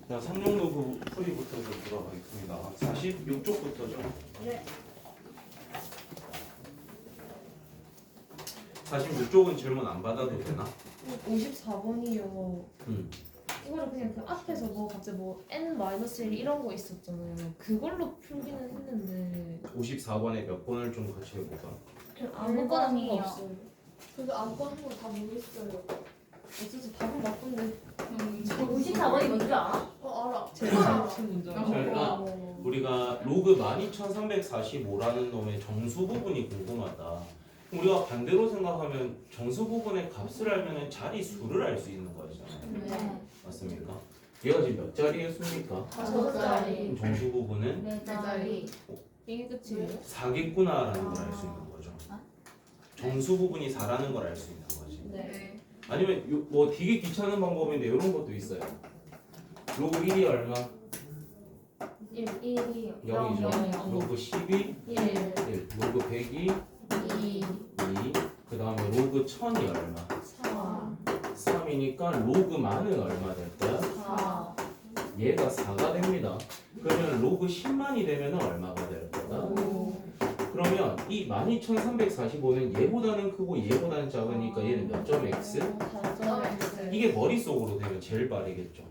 자, 3용도구 풀이부터 좀 들어가겠습니다. 46쪽부터죠. 네. 46쪽은 질문 안 받아도 되나? 54번이요. 응. 이거를 그냥 그 앞에서 뭐 갑자기 뭐 n-1 이런 거 있었잖아요. 그걸로 풀기는 했는데 54번에 몇 번을 좀 같이 해볼까? 그냥 아무거나 일반이에요. 상관없어요. 그래서 아무거나 한거 다 모르겠어요. 어쨌든 답은 맞던데 54번이 뭔지 알아? 알아. 제일 큰 문제. 자, 우리가 로그 12345라는 놈의 정수 부분이 궁금하다. 우리가 반대로 생각하면 정수 부분의 값을 알면 자리수를 알 수 있는 거잖아요. 네. 맞습니까? 얘가 지금 몇 자리였습니까? 5자리. 그럼 정수 부분은 네 자리. 이게 끝이에요? 4겠구나라는 걸 알 수 있는 거죠. 아? 정수 부분이 4라는 걸 알 수 있는 거지. 네. 아니면 뭐 되게 귀찮은 방법인데 이런 것도 있어요. 로그 1이 얼마? 1이요. 0이죠. 로그 10이 1, 1. 로그 100이 2, 2. 그 다음에 로그 1000이 얼마? 4, 3이니까 로그 만은 얼마 될 거야? 4, 얘가 4가 됩니다. 그러면 로그 10만이 되면 얼마가 될 거다? 5, 그러면 이 12345는 얘보다는 크고 얘보다는 작으니까 얘는 몇 점 x? 4점 이게 머릿속으로 되면 제일 빠르겠죠.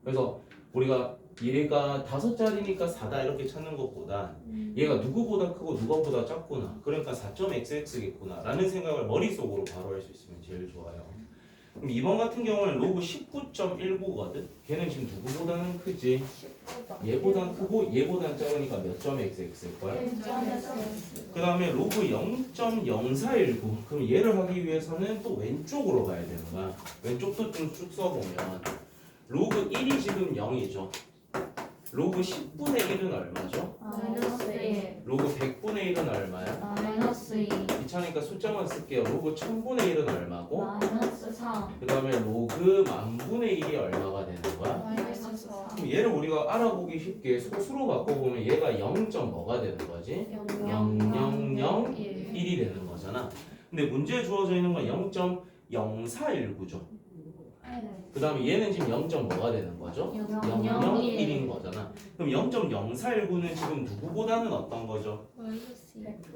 그래서 우리가 얘가 5자리니까 4다 이렇게 찾는 것보다 얘가 누구보다 크고 누구보다 작구나. 그러니까 4.xx겠구나 라는 생각을 머릿속으로 바로 할 수 있으면 제일 좋아요. 그럼 2번 같은 경우는 로그 19.19거든. 걔는 지금 누구보다는 크지. 얘보단 크고 얘보단 작으니까 몇 점 xx일 거야? 그 다음에 로그 0.0419. 그럼 얘를 하기 위해서는 또 왼쪽으로 가야 되는 거야. 왼쪽도 좀 쭉 써보면 로그 1이 지금 0이죠. 로그 10분의 1은 얼마죠? 마이너스 1. 로그 100분의 1은 얼마야? 마이너스 2. 귀찮으니까 숫자만 쓸게요. 로그 1000분의 1은 얼마고? 마이너스 3. 그 다음에 로그 만분의 1이 얼마가 되는 거야? 마이너스 4. 그럼 얘를 우리가 알아보기 쉽게 소수로 바꿔보면 얘가 0. 뭐가 되는 거지? 000 1, 1이 되는 거잖아. 근데 문제에 주어져 있는 건 0.0419죠. 그 다음에 얘는 지금 0. 뭐가 되는 거죠? 001인 거잖아. 그럼 0.0419는 지금 누구보다는 어떤 거죠?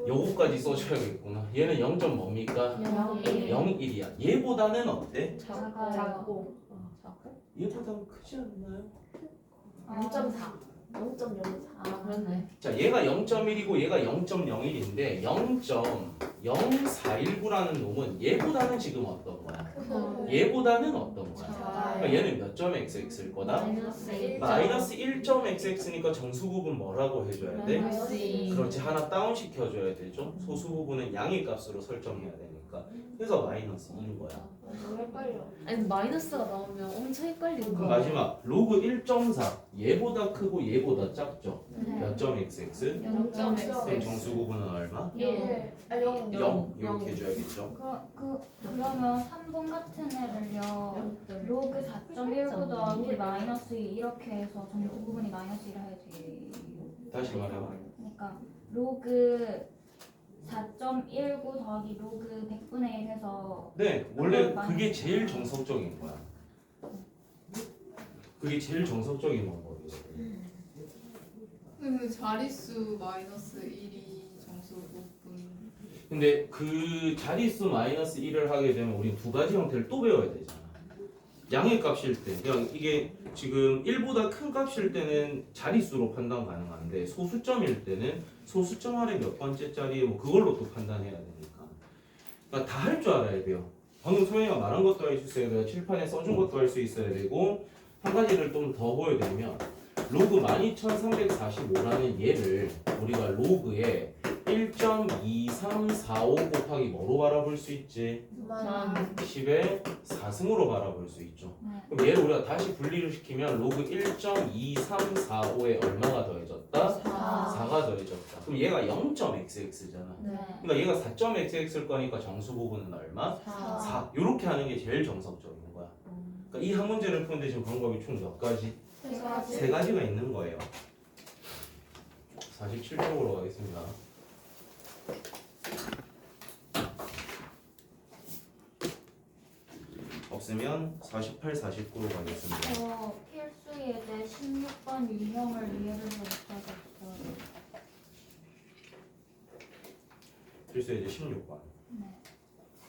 요거까지 써줘야겠구나. 얘는 0. 뭡니까? 0.1. 01이야. 얘보다는 어때? 작고. 얘보다는 크지 않나요? 0.4. 0.04. 아 그렇네. 자, 얘가 0.1이고 얘가 0.01인데 0.0419라는 놈은 얘보다는 지금 어떤 거야? 얘보다는 어떤 거야? 그러니까 얘는 몇 점 xx일 거다? 마이너스 1. 마이너스 1.xx니까 정수 부분 뭐라고 해줘야 돼? 마이너스 2. 그렇지, 하나 다운 시켜줘야 되죠. 소수 부분은 양의 값으로 설정해야 되니까. 그래서 마이너스 2인 거야. 너무 헷갈려. 아니 마이너스가 나오면 엄청 헷갈리는 그 거야. 마지막 로그 1.4 얘보다 크고 얘보다 작죠. 네. 몇 점 xx? 0.x 정수 부분은 얼마? 1, 0. 0 이렇게 해줘야겠죠. 그러면 3번 같은 애를요. 로그 4.19 더하기 마이너스 2 이렇게 해서 정수 부분이 마이너스 1 해야지. 다시 말해봐. 그러니까 로그 4.19 더하기 로그 100분의 1 해서 네, 원래 그게 제일 정석적인 거야. 그게 제일 정석적인 방법이거든. 그 자릿수 마이너스 1이 정수 부분. 근데 그 자릿수 마이너스 1을 하게 되면 우린 두 가지 형태를 또 배워야 되잖아. 양의 값일 때, 그냥 이게 지금 1보다 큰 값일 때는 자릿수로 판단 가능한데 소수점일 때는 소수점 아래 몇 번째 자리에 뭐 그걸로 또 판단해야 되니까. 그러니까 다 할 줄 알아야 돼요. 방금 소영이가 말한 것도 할 수 있어야 돼요. 칠판에 써준 것도 할 수 있어야 되고 한 가지를 좀 더 보여드리면 로그 12345라는 얘를 우리가 로그에 1.2345 곱하기 뭐로 바라볼 수 있지? 10의 4승으로 바라볼 수 있죠. 네. 그럼 얘를 우리가 다시 분리를 시키면 로그 1.2345에 얼마가 더해졌다? 4가 더해졌다. 그럼 얘가 0.xx잖아. 네. 그러니까 얘가 4.xx일 거니까 정수 부분은 얼마? 4. 이렇게 하는 게 제일 정석적인 거야. 그러니까 이 한 문제를 푸는데 지금 방법이 총 몇 가지? 세 가지가 있는 거예요. 47쪽으로 가겠습니다. 없으면 48, 49로 가겠습니다. 저 필수 예제 16번 유형을 이해를 못하겠어요. 필수 예제 16번. 네.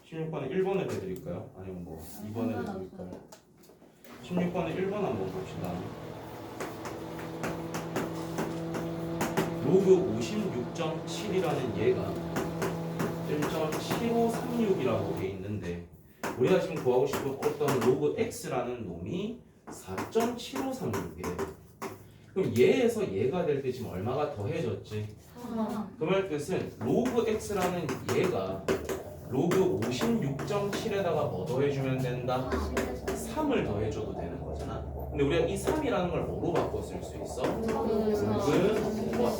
16번에 1번을 해드릴까요? 아니면 뭐 2번을 해드릴까요? 16번에 1번 한번 봅시다. 로그 56.7이라는 얘가 1.7536이라고 돼 있는데 우리가 지금 구하고 싶은 어떤 로그 x라는 놈이 4.7536이래. 그럼 얘에서 얘가 될 때 지금 얼마가 더해졌지? 4. 그 말 뜻은 로그 x라는 얘가 로그 56.7에다가 뭐 더해주면 된다? 3을 더해줘도 되는 거잖아. 근데 우리가 이 3이라는 걸 뭐로 바꿔 쓸 수 있어? 로그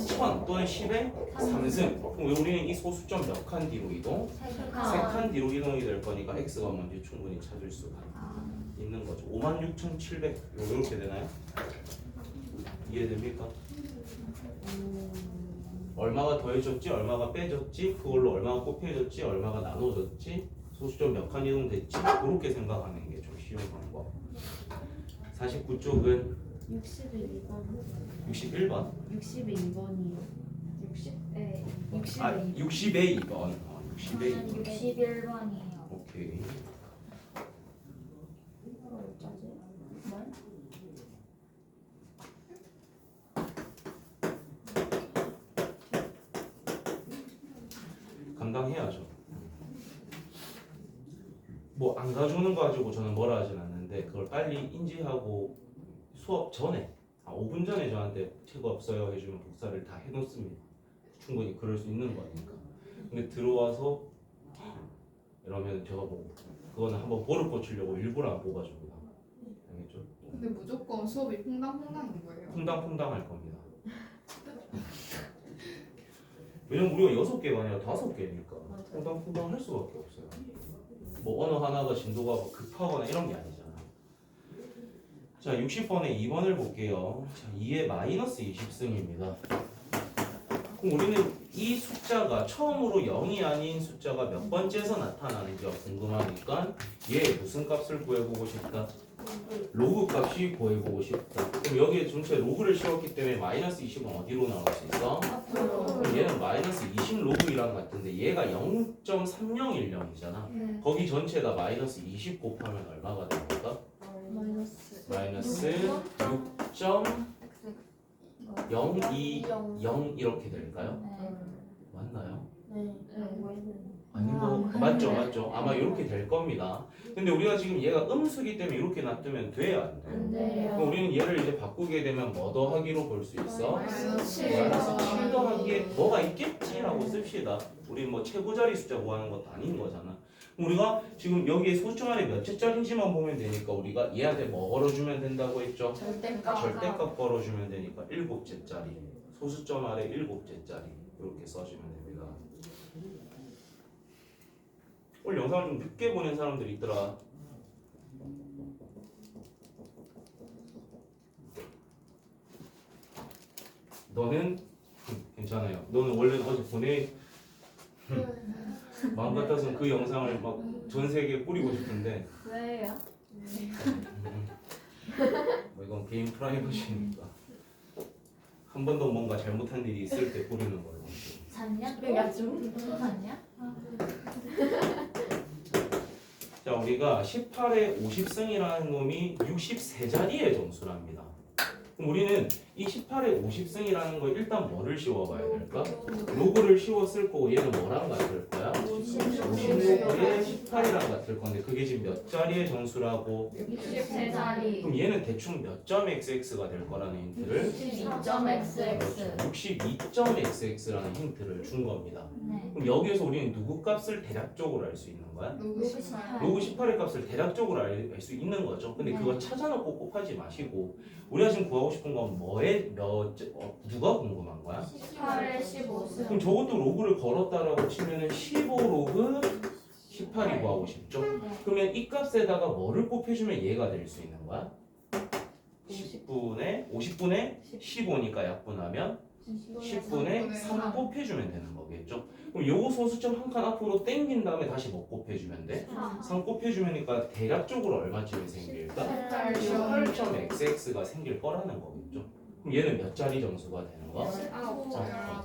1000 또는 10의 3승. 그럼 우리는 이 소수점 몇 칸 뒤로 이동? 3칸 뒤로 이동이 될 거니까 x가 뭔지 충분히 찾을 수가 있는 거죠. 56,700 이렇게 되나요? 이해됩니까? 얼마가 더해졌지, 얼마가 빼졌지, 그걸로 얼마가 곱해졌지, 얼마가 나눠졌지, 소수점 몇 칸 이동됐지, 그렇게 생각하는 게 좀 쉬운 방법. 49쪽은 61번. 61번. 62번이요. 60에 60에 2번. 60에 2번. 61번이에요. 오케이. 감당해야죠. 뭐 안 가져오는 거 가지고 저는 뭐라 하진 않는데 그걸 빨리 인지하고 수업 전에 5분 전에 저한테 책 없어요 해주면 복사를 다 해놓습니다. 충분히 그럴 수 있는 거니까. 근데 들어와서 이러면 제가 뭐 그거는 한번 볼을 꽂히려고 일부러 안 뽑아줍니다. 알겠죠? 근데 무조건 수업이 퐁당퐁당인 거예요. 퐁당퐁당 할 겁니다. 왜냐면 우리가 6개가 아니라 5개니까 퐁당퐁당 할 수밖에 없어요. 뭐 어느 하나가 진도가 급하거나 이런 게 아니잖아. 자, 60번에 2번을 볼게요. 자, 2의 마이너스 20승입니다. 그럼 우리는 이 숫자가 처음으로 0이 아닌 숫자가 몇 번째에서 나타나는지가 궁금하니까 얘 무슨 값을 구해보고 싶다? 로그 값이 구해보고 싶다. 그럼 여기에 전체 로그를 씌웠기 때문에 마이너스 20은 어디로 나올 수 있어? 그럼 얘는 마이너스 20 로그이랑 같은데 얘가 0.3010이잖아. 네. 거기 전체에다 마이너스 20 곱하면 얼마가 됩니까? 마이너스 6.020 이렇게 될까요? 네. 맞나요? 네. 아닌 거 맞죠? 아마 이렇게 될 겁니다. 근데 우리가 지금 얘가 음수기 때문에 이렇게 놔두면 돼야 안 돼요? 안 돼요. 그럼 우리는 얘를 이제 바꾸게 되면 뭐 더하기로 볼 수 있어? 마이너스 마이너스 7 더하기에 뭐가 있겠지라고 씁시다. 우리 뭐 최고자리 숫자 구하는 것도 아닌 거잖아. 그럼 우리가 지금 여기에 소수점 안에 몇 채짜리인지만 보면 되니까 우리가 얘한테 뭐 걸어주면 된다고 했죠? 절대값. 절대값 걸어주면 되니까 7채짜리 소수점 아래 7채짜리 이렇게 써주면 됩니다. 오늘 영상을 좀 늦게 보낸 사람들이 있더라. 너는 괜찮아요. 너는 원래 어제 보내 마음 같아서는 그 영상을 막 전 세계에 뿌리고 싶은데 왜요? 뭐 이건 개인 프라이버시니까 한 번 더 뭔가 잘못한 일이 있을 때 뿌리는 걸로. 잤냐? 내가 좀. 또 잤냐? 자, 우리가 18의 50승이라는 놈이 63자리의 점수랍니다. 그럼 우리는 이 18의 50승이라는 거 일단 뭐를 씌워봐야 될까? 로그를 씌웠을 거고 얘는 뭐랑 같을 거야? 56의 18이랑 같을 건데 그게 지금 몇 자리의 점수라고? 63자리. 그럼 얘는 대충 몇 점 xx가 될 거라는 힌트를 62.xx. 62.xx라는 힌트를 준 겁니다. 네. 그럼 여기에서 우리는 누구 값을 대략적으로 알 수 있는 거야? 로그 18. 로그 18의 값을 대략적으로 알 수 있는 거죠. 근데 네. 그거 찾아놓고 곱하지 마시고 우리가 지금 구하고 싶은 건 뭐에 누가 궁금한 거야? 18에 15승. 그럼 저것도 로그를 걸었다라고 치면은 15 로그 18이 구하고 싶죠. 네. 그러면 이 값에다가 뭐를 곱해주면 얘가 될 수 있는 거야? 50분의 15니까 약분하면 10분의 3 곱해주면 되는 거겠죠. 그럼 요거 소수점 한 칸 앞으로 당긴 다음에 다시 뭐 곱해주면 돼? 3 곱해주면니까 대략적으로 얼마쯤이 생길까? 18.xx가 생길 거라는 거겠죠. 그럼 얘는 몇 자리 정수가 되는 거야?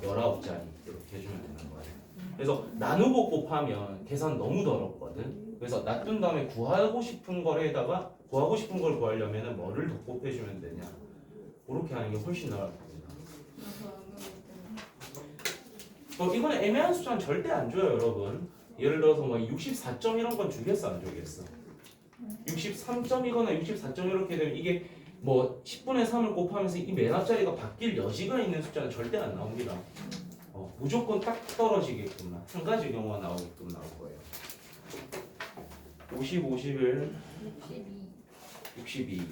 19자리 이렇게 해주면 되는 거야. 그래서 나누고 곱하면 계산 너무 더럽거든. 그래서 놔둔 다음에 구하고 싶은 거에다가 구하고 싶은 걸 구하려면 뭐를 더 곱해주면 되냐? 그렇게 하는 게 훨씬 나을 겁니다. 이거는 애매한 숫자는 절대 안 줘요, 여러분. 예를 들어서 뭐 64점 이런 건 주겠어, 안 주겠어? 63점이거나 64점 이렇게 되면 이게 뭐 10분의 3을 곱하면서 이 맨 앞자리가 바뀔 여지가 있는 숫자는 절대 안 나옵니다. 무조건 딱 떨어지게끔만 한 가지 경우가 나오게끔 나올 거예요. 50, 51, 62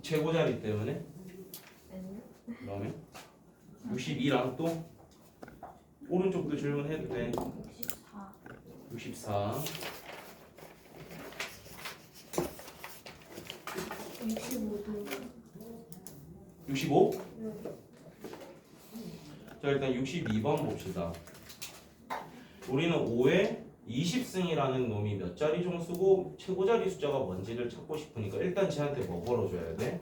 최고 자리 때문에 그러면 62랑 또 오른쪽도 질문해도 돼. 64 64 65? 자 일단 62번 봅시다. 우리는 5에 20승이라는 놈이 몇 자리 정수고 최고 자리 숫자가 뭔지를 찾고 싶으니까 일단 쟤한테 뭐 걸어줘야 돼?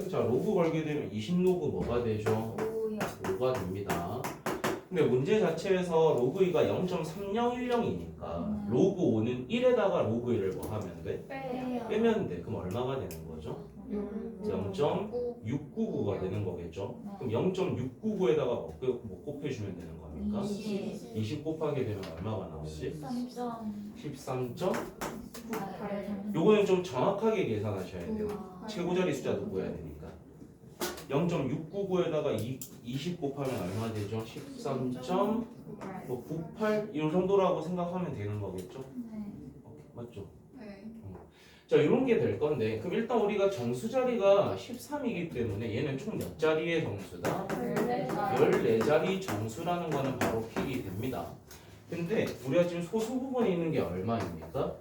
자 로그 걸게 되면 20로그 뭐가 되죠? 5가 됩니다. 근데 문제 자체에서 로그 2가 0.3010이니까 로그 5는 1에다가 로그 1을 뭐 하면 돼? 빼면 돼. 그럼 얼마가 되는 거죠? 0.699가 되는 거겠죠? 그럼 0.699에다가 뭐 곱해주면 되는 겁니까? 20 곱하게 되면 얼마가 나오지? 13점? 요거는 좀 정확하게 계산하셔야 돼요. 최고 자리 숫자도 구해야 되니까. 0.699에다가 20 곱하면 얼마 되죠? 13.98 이 정도라고 생각하면 되는 거겠죠? 맞죠? 자 이런 게 될 건데 그럼 일단 우리가 정수 자리가 13이기 때문에 얘는 총 몇 자리의 정수다? 14자리 정수라는 거는 바로 픽이 됩니다. 근데 우리가 지금 소수 부분에 있는 게 얼마입니까?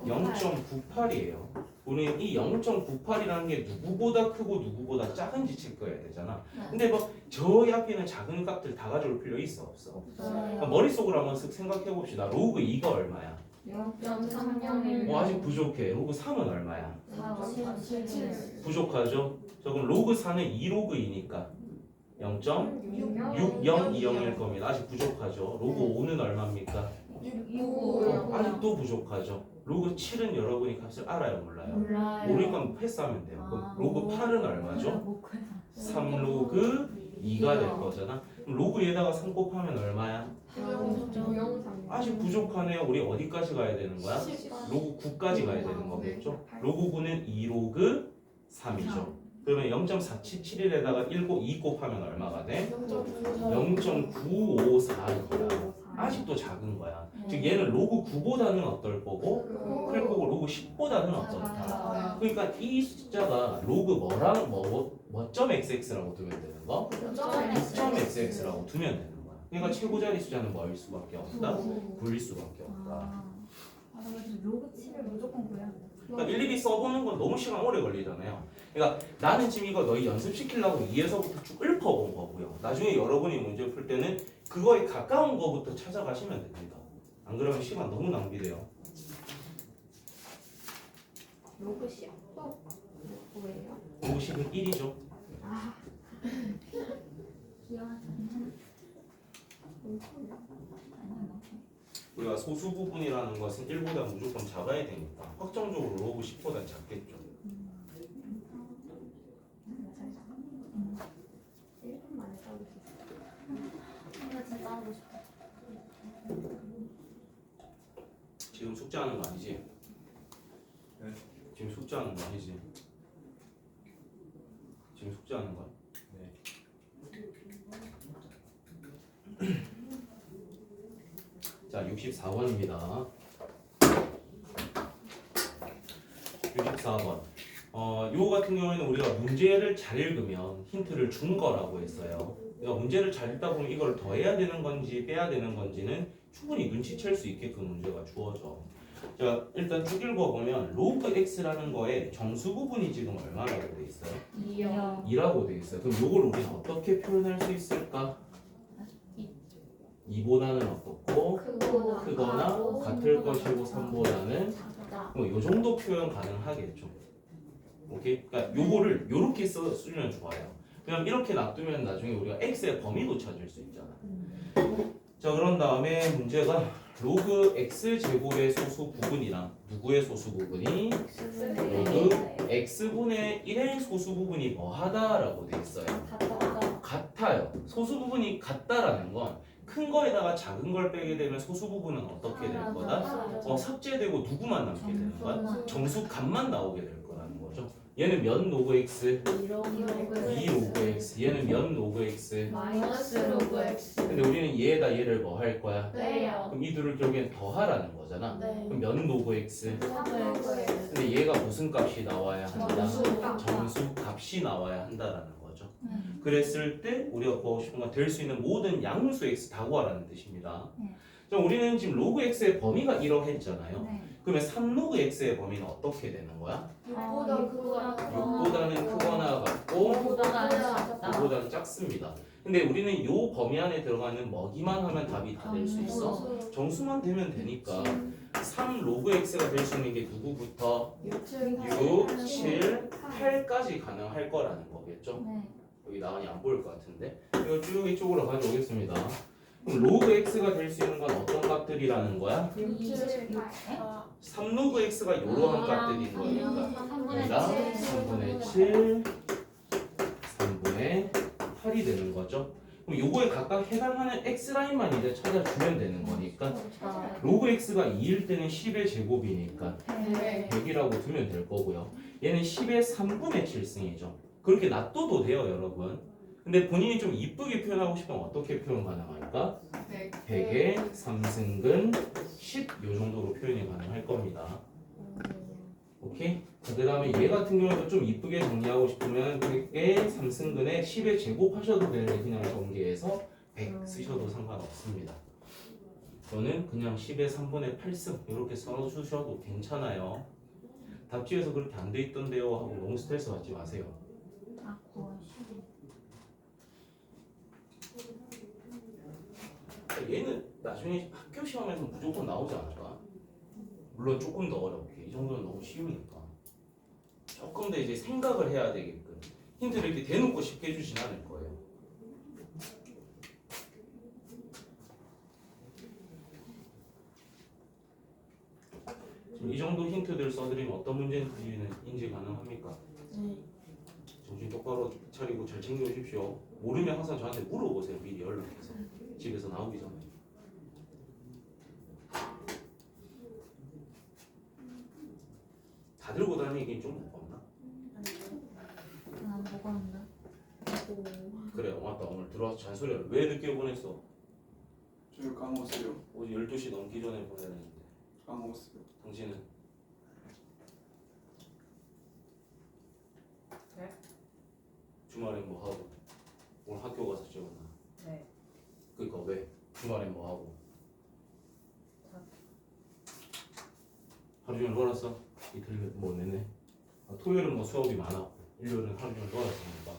0.98이에요. 우리는 이 0.98이라는 게 누구보다 크고 누구보다 작은지 체크해야 되잖아. 근데 뭐 저희 앞에 있는 작은 값들 다 가져올 필요 있어 없어? 그러니까 머릿속으로 한번 쓱 생각해 봅시다. 로그 2가 얼마야? 0.301 아직 부족해. 로그 3은 얼마야? 4.77 부족하죠? 자 그럼 로그 4는 2로그 2니까 0.60201일 겁니다. 아직 부족하죠? 로그 5는 얼마입니까? 65 아직도 부족하죠? 로그 7은 여러분이 값을 알아요 몰라요? 모르니까 패스하면 돼요. 그럼 로그 8은 얼마죠? 3로그 2가 될 거잖아. 그럼 로그 에다가 3 곱하면 얼마야? 아직 부족하네요. 우리 어디까지 가야 되는 거야? 로그 9까지 가야 되는 거겠죠? 로그 9는 2로그 3이죠. 그러면 0.4771에다가 2 곱하면 얼마가 돼? 0.954입니다. 아직도 작은 거야. 즉 얘는 로그 9보다는 어떨 거고 클 거고 로그 10보다는 어떻다. 그러니까 이 숫자가 로그 뭐랑 뭐 점 xx라고 두면 되는 거? 6.xx라고 두면 되는 거야. 그러니까 최고 자리 숫자는 뭐일 수밖에 없다? 9일 수밖에 없다. 로그 7을 무조건 구해야 돼. 그러니까 일일이 써보는 건 너무 시간 오래 걸리잖아요. 그러니까 나는 지금 이거 너희 연습시키려고 2에서부터 쭉 읊어본 거고요. 나중에 여러분이 문제 풀 때는 그거에 가까운 거부터 찾아가시면 됩니다. 안 그러면 시간 너무 낭비돼요. 로그 10도 뭐예요? 50은 1이죠. 우리가 소수 부분이라는 것은 1보다 무조건 작아야 되니까 확정적으로 로그 10보다 작겠죠. 1분 만에 싸울 수 있어요. 이거 진짜 하고 싶어. 지금 숙제하는 거 아니지? 네. 지금 숙제하는 거 아니지? 지금 숙제하는 거야? 네. 자, 64번입니다. 64번. 요거 같은 경우에는 우리가 문제를 잘 읽으면 힌트를 준 거라고 했어요. 그러니까 문제를 잘 읽다 보면 이걸 더해야 되는 건지 빼야 되는 건지는 충분히 눈치챌 수 있게끔 문제가 주어져. 자, 일단 쭉 읽어보면 로그 x라는 거에 정수 부분이 지금 얼마라고 돼 있어요? 2요. 2라고 돼 있어요. 그럼 요걸 우리는 어떻게 표현할 수 있을까? 2보다는 어떻고? 크거나 같을 것이고 3보다는 뭐 요 정도 표현 가능하겠죠. 오케이? 그러니까 요거를 요렇게 쓰면 좋아요. 그냥 이렇게 놔두면 나중에 우리가 x의 범위도 찾을 수 있잖아. 자, 그런 다음에 문제가 로그 x 제곱의 소수 부분이랑 누구의 소수 부분이 로그 x분의 1의 소수 부분이 뭐하다라고 돼 있어요. 같아요. 소수 부분이 같다라는 건 큰 거에다가 작은 걸 빼게 되면 소수 부분은 어떻게 될 거다? 삭제되고 누구만 남게 되는 거야? 정수 값만 나오게 될 거라는 거죠. 얘는 몇 로그 x? 2 로그 x. 얘는 몇 로그 x? 마이너스 로그 x. 근데 우리는 얘에다 얘를 뭐 할 거야? 네요. 그럼 이 둘을 결국엔 더하라는 거잖아. 네. 그럼 몇 로그 x? 근데 얘가 무슨 값이 나와야 한다? 정수 값이 나와야 한다라는 거죠. 그랬을 때 우리가 구하고 싶은 건 될 수 있는 모든 양수 x 다 구하라는 뜻입니다. 자, 우리는 지금 로그 x의 범위가 이러했잖아요. 그러면 3로그 x의 범위는 어떻게 되는 거야? 6보다는 크거나 같고 5보다는 작습니다. 근데 우리는 요 범위 안에 들어가는 뭐기만 하면 답이 다 될 수 있어. 정수만 되면 되니까 3 로그 x가 될 수 있는 게 누구부터? 6, 7, 8까지 가능할 거라는 거겠죠. 여기 나가니 안 보일 것 같은데 이거 쭉 이쪽으로 가져오겠습니다. 그럼 로그 x가 될 수 있는 건 어떤 값들이라는 거야? 3 로그 x가 이러한 값들인 거니까 3분의 7, 3분의 8이 되는 거죠. 그럼 요거에 각각 해당하는 x라인만 이제 찾아주면 되는 거니까 로그 x가 2일 때는 10의 제곱이니까 100이라고 두면 될 거고요. 얘는 10의 3분의 7승이죠. 그렇게 놔둬도 돼요, 여러분. 근데 본인이 좀 이쁘게 표현하고 싶으면 어떻게 표현 가능할까? 100의 3승근 10 요 정도로 표현이 가능할 겁니다. 오케이? 그 다음에 얘 같은 경우도 좀 이쁘게 정리하고 싶으면 100의 3승근에 10의 제곱하셔도 되는데 그냥 전개해서 100 쓰셔도 상관없습니다. 저는 그냥 10의 3분의 8승 이렇게 써주셔도 괜찮아요. 답지에서 그렇게 안 돼 있던데요 하고 너무 스트레스 받지 마세요. 얘는 나중에 학교 시험에서 무조건 나오지 않을까? 물론 조금 더 어렵게. 이 정도는 너무 쉬우니까. 조금 더 이제 생각을 해야 되게끔. 힌트를 이렇게 대놓고 쉽게 주진 않을 거예요. 지금 이 정도 힌트들 써드리면 어떤 문제인지는 인지 가능합니까? 정신 똑바로 차리고 잘 챙겨오십시오. 모르면 항상 저한테 물어보세요. 미리 연락해서. 집에서 나오기 전에. 다 들고 다니긴 좀 무겁나? 그래, 맞다. 오늘 들어와서 잔소리를 왜 늦게 보냈어? 저 까먹었어요. 어제 12시 넘기 전에 보내야 되는데. 까먹었어요. 당신은? 네. 주말에 뭐 하고? 오늘 학교 가서 찍었나? 네. 그니까 왜? 주말에 뭐 하고? 하루 종일 놀았어? 이틀 뭐 내내? 토요일은 뭐 수업이 많았고 일요일은 하루 종일 놀았으니까.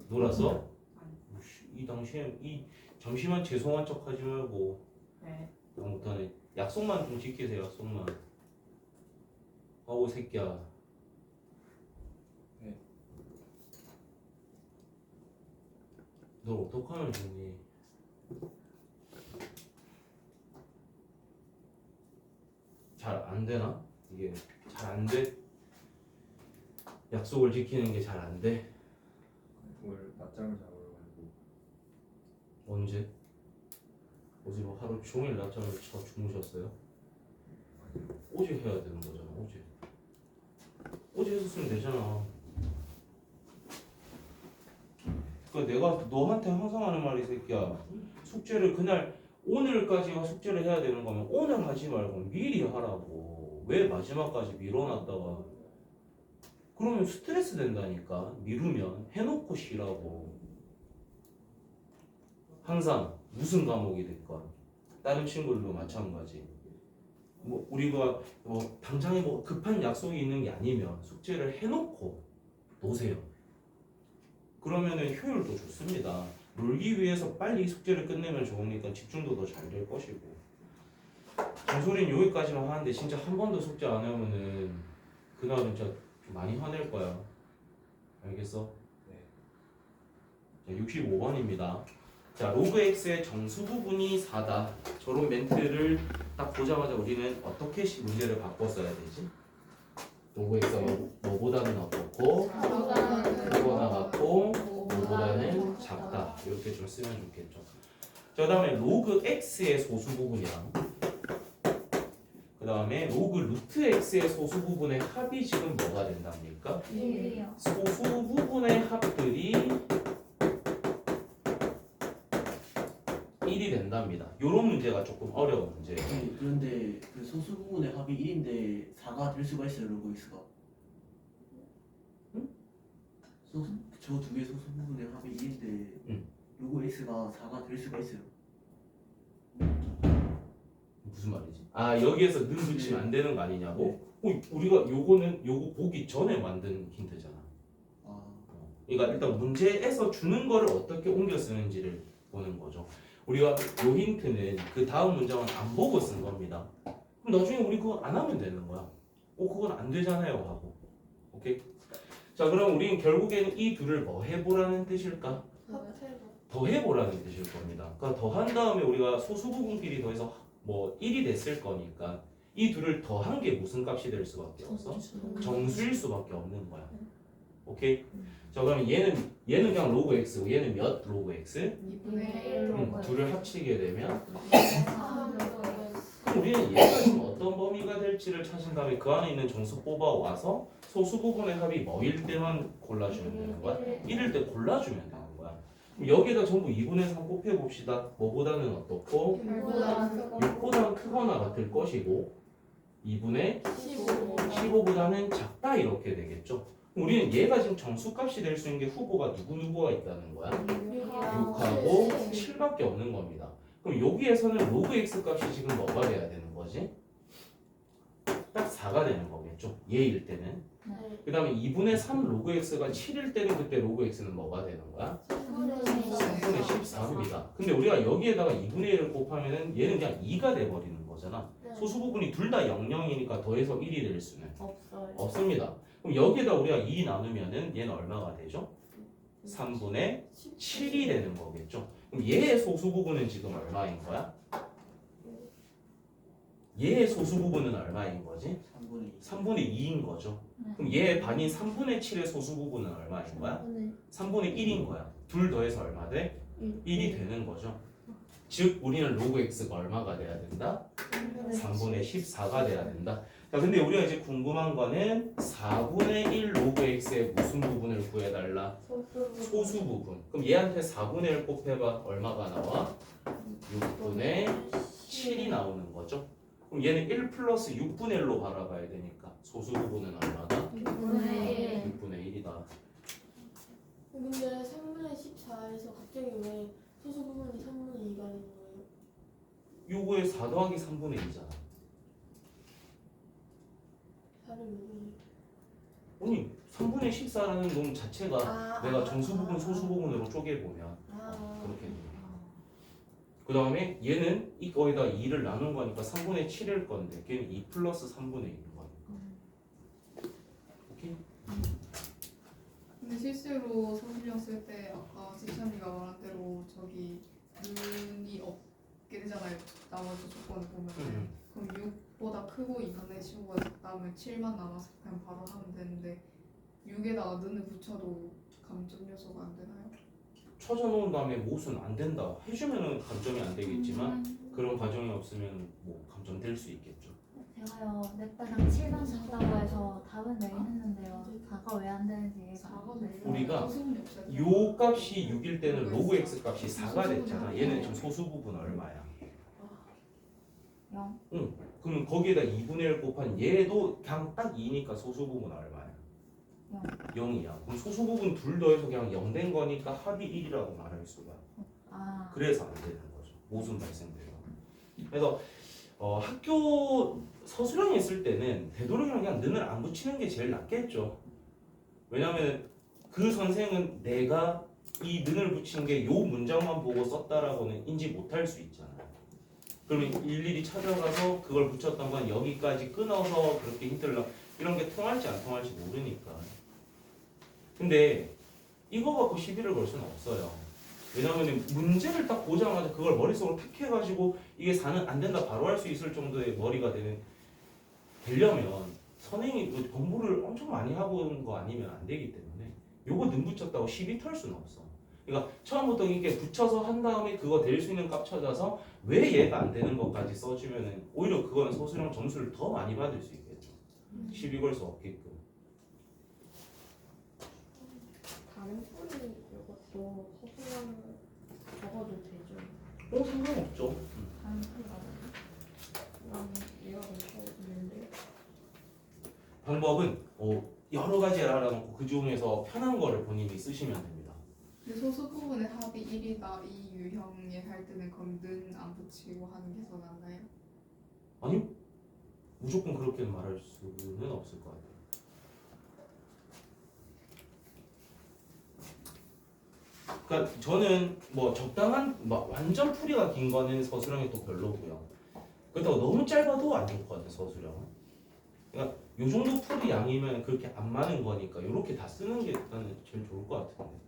놀았어? 이 당시에 이 잠시만 죄송한 척 하지 말고 너무 못하네. 약속만 좀 지키세요. 약속만. 아우 새끼야. 네. 너 어떡하면 좋니? 잘 안 되나? 이게 잘 안 돼? 약속을 지키는 게 잘 안 돼? 오늘 낮잠을 자러 가지고 언제? 어제 뭐 하루 종일 낮잠을 쳐 주무셨어요? 어제 해야 되는 거잖아. 어제 했었으면 되잖아. 그러니까 내가 너한테 항상 하는 말이 새끼야. 숙제를 그날 오늘까지가 숙제를 해야 되는 거면 오늘 하지 말고 미리 하라고. 왜 마지막까지 미뤄놨다가 그러면 스트레스 된다니까. 미루면 해놓고 쉬라고. 항상 무슨 과목이 됐건 다른 친구들도 마찬가지. 뭐 우리가 당장에 뭐 급한 약속이 있는 게 아니면 숙제를 해놓고 노세요. 그러면은 효율도 좋습니다. 놀기 위해서 빨리 숙제를 끝내면 좋으니까 집중도 더 잘 될 것이고. 정소린 여기까지만 하는데 진짜 한 번도 숙제 안 하면은 그날은 진짜 좀 많이 화낼 거야. 알겠어? 자, 65번입니다. 자, 로그 x의 정수 부분이 4다. 저런 멘트를 딱 보자마자 우리는 어떻게 문제를 바꿔 써야 되지? 로그 x가 뭐보다는 어떻고 크거나 같고 뭐보다는 작다. 이렇게 좀 쓰면 좋겠죠. 자, 다음에 로그 x의 소수 부분이랑 그 다음에 로그 루트 x의 소수 부분의 합이 지금 뭐가 된답니까? 1이요. 소수 부분의 합들이 1이 된답니다. 이런 문제가 조금 어려운 문제예요. 네, 그런데 그 소수 부분의 합이 1인데 4가 될 수가 있어요, 로그 x가. 응? 저 두 개 소수 부분의 합이 1인데 응. 로그 x가 4가 될 수가 있어요. 무슨 말이지? 아, 여기에서 는 붙이면 안 되는 거 아니냐고? 우리가 요거 보기 전에 만든 힌트잖아. 아, 그러니까 일단 문제에서 주는 거를 어떻게 옮겨 쓰는지를 보는 거죠. 우리가 요 힌트는 그 다음 문장은 안 보고 쓴 겁니다. 그럼 나중에 우리 그거 안 하면 되는 거야. 그건 안 되잖아요 하고. 오케이? 자, 그럼 우리는 결국에는 이 둘을 뭐 해보라는 뜻일까? 더 해보라는 뜻일 겁니다. 그러니까 더한 다음에 우리가 소수 부분끼리 더해서 뭐 1이 됐을 거니까 이 둘을 더한 게 무슨 값이 될 수밖에 없어? 정수일 수밖에 없는 거야. 오케이? 자, 그러면 얘는 그냥 로그 x고 얘는 몇 로그 x? 2분의 1 둘을 합치게 되면 그럼 우리는 얘가 지금 어떤 범위가 될지를 찾은 다음에 그 안에 있는 정수 뽑아 와서 소수 부분의 합이 뭐일 때만 골라주면 되는 거야? 1일 때 골라주면 되는 거야. 그럼 여기에다 전부 2분의 3 곱해봅시다. 뭐보다는 어떻고? 6보다는 크거나 같을 것이고 2분의 15보다는 작다 이렇게 되겠죠. 그럼 우리는 얘가 지금 정수값이 될 수 있는 게 후보가 누구가 있다는 거야? 6하고 7밖에 없는 겁니다. 그럼 여기에서는 로그 x 값이 지금 뭐가 돼야 되는 거지? 딱 4가 되는 거겠죠. 얘일 때는. 그 다음에 2분의 3 로그 x가 7일 때는 그때 로그 x는 뭐가 되는 거야? 3분의 14입니다. 근데 우리가 여기에다가 2분의 1을 곱하면은 얘는 그냥 2가 돼버리는 거잖아. 소수 부분이 둘 다 00이니까 더해서 1이 될 수는 없습니다. 그럼 여기에다 우리가 2 나누면은 얘는 얼마가 되죠? 3분의 7이 되는 거겠죠. 그럼 얘의 소수 부분은 지금 얼마인 거야? 얘의 소수 부분은 얼마인 거지? 3분의 2인 거죠. 그럼 얘의 반인 3분의 7의 소수 부분은 얼마인 거야? 3분의 1인 거야. 둘 더해서 얼마 돼? 1이 되는 거죠. 즉 우리는 로그 x가 얼마가 돼야 된다? 3분의 14가 돼야 된다. 자, 근데 우리가 이제 궁금한 거는 4분의 1 로그 x의 무슨 부분을 구해달라? 소수 부분. 그럼 얘한테 4분의 1 곱해봐. 얼마가 나와? 6분의 7이 나오는 거죠. 그럼 얘는 1 플러스 6분의 1로 바라봐야 되니까 소수 부분은 얼마다? 6분의 1이다. 근데 3분의 14에서 갑자기 왜 소수 부분이 3분의 2가 되는 거예요? 요거에 4 더하기 3분의 2잖아. 4를 왜 아니 3분의 14라는 놈 자체가 내가 정수 부분 소수 부분으로 쪼개보면 그렇게 돼요. 그 다음에 얘는 이거에다 2를 나눈 거니까 3분의 7일 건데 걔는 2 플러스 3분의 1인 거니까. 오케이? 근데 실수로 성질형 쓸 때 아까 지찬이가 말한 대로 저기 눈이 없게 되잖아요. 나머지 조건을 보면 그럼 6보다 크고 2분의 15가 작다면 7만 남아서 그냥 바로 하면 되는데 6에다가 눈을 붙여도 감점 요소가 안 되나요? 쳐져놓은 다음에 못은 안 된다 해주면은 감점이 안 되겠지만 그런 과정이 없으면 뭐 감점될 수 있겠죠. 제가요 넷바랑 7만 샀다고 해서 답은 내긴 했는데요. 4가 왜 안 되는지 이해가 안 돼요. 우리가 소수분이 없어요. 요 값이 6일 때는 로그 x 값이 4가 됐잖아. 얘는 지금 소수 부분 얼마야? 0. 그럼 거기에다 2분의 1 곱한 얘도 그냥 딱 2니까 소수 부분 얼마야? 0이야. 그럼 소수 부분 둘 더해서 그냥 0 된 거니까 합이 1이라고 말할 수가. 아. 그래서 안 되는 거죠. 모순 발생돼요. 그래서 학교 서술형에 있을 때는 되도록이면 그냥 는을 안 붙이는 게 제일 낫겠죠. 왜냐하면 그 선생은 내가 이 는을 붙인 게 요 문장만 보고 썼다라고는 인지 못할 수 있잖아요. 그러면 일일이 찾아가서 그걸 붙였던 건 여기까지 끊어서 그렇게 힌트를 이런 게 통할지 안 통할지 모르니까. 근데 이거 갖고 시비를 걸 수는 없어요. 왜냐하면 문제를 딱 보자마자 그걸 머릿속으로 탁 해가지고 이게 4는 안 된다 바로 할 수 있을 정도의 머리가 되려면 선생님이 공부를 엄청 많이 하고 온 거 아니면 안 되기 때문에 요거 능 붙였다고 시비 털 수는 없어. 그러니까 처음부터 이게 붙여서 한 다음에 그거 될 수 있는 값 찾아서 왜 얘가 안 되는 것까지 써주면은 오히려 그거는 서술형 점수를 더 많이 받을 수 있겠죠. 시비 걸 수 없게끔. 다른 뿌리 이것도 소수점 적어도 되죠. 상관없죠. 다른 소리가 얘가 괜찮은데. 방법은 여러 가지 알아놓고 그 중에서 편한 거를 본인이 쓰시면 됩니다. 근데 소수 부분의 합이 1이다 이 유형에 할 때는 그럼 는 안 붙이고 하는 게 더 낫나요? 아니요. 무조건 그렇게 말할 수는 없을 것 같아요. 그러니까 저는 뭐 적당한 완전 풀이가 긴 거는 서술형이 또 별로고요. 그렇다고 너무 짧아도 안 좋거든요, 서술형. 그러니까 요 정도 풀이 양이면 그렇게 안 많은 거니까 이렇게 다 쓰는 게 일단은 제일 좋을 것 같은데.